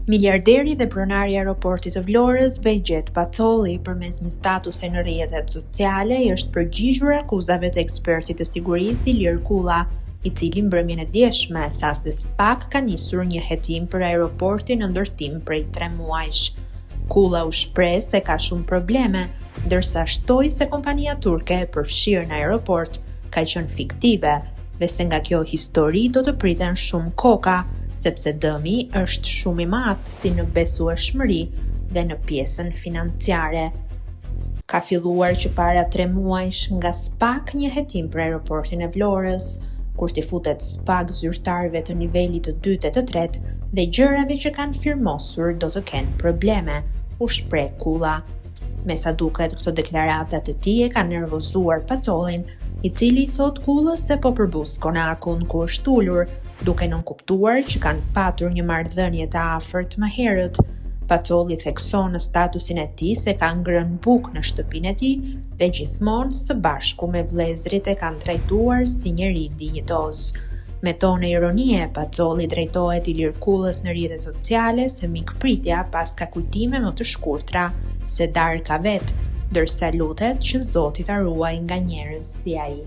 Miliarderi dhe pronari i aeroportit të Vlorës, Bejgjet Pacoli, përmes një statuse në rrjetet sociale, është përgjigjur akuzave të ekspertit të sigurisë Ilir Kulla, i cili mbrëmjen e djeshme tha se SPAK ka nisur një hetim për aeroportin në ndërtim prej 3 muajsh. Kulla u shpreh se ka shumë probleme, ndërsa shtoi se kompania turke e përfshirë në aeroport ka qenë fiktive dhe se nga kjo histori do të priten shumë koka, sepse dëmi është shumë i madh si në besueshmëri dhe në pjesën financiare. Ka filluar që para 3 muajsh nga SPAK një hetim për aeroportin e Vlorës, kur t'i futet SPAK zyrtarëve të nivelit të 2 e të 3 dhe gjërave që kanë firmosur do të kenë probleme, u shpreh Kulla. Me sa duket, këto deklaratat e tij e kanë nervozuar Pacolin, i cili thot Kullës se po përbus konakun ku është ulur, duke nënkuptuar që kanë patur një marrëdhënie të afërt më herët. Pacoli thekson në statusin e tij se ka ngrënë bukë në shtëpinë e tij dhe gjithmonë së bashku me vëllezërit e kanë trajtuar si njeri dinjitoz. Me tonë ironie, Pacoli drejtohet Ilir Kullës në rrjetet sociale se mikpritja pas ka kujtime më të shkurtra se darka vet, ndërsa lutet që Zoti ta ruaj nga njerëz si ai.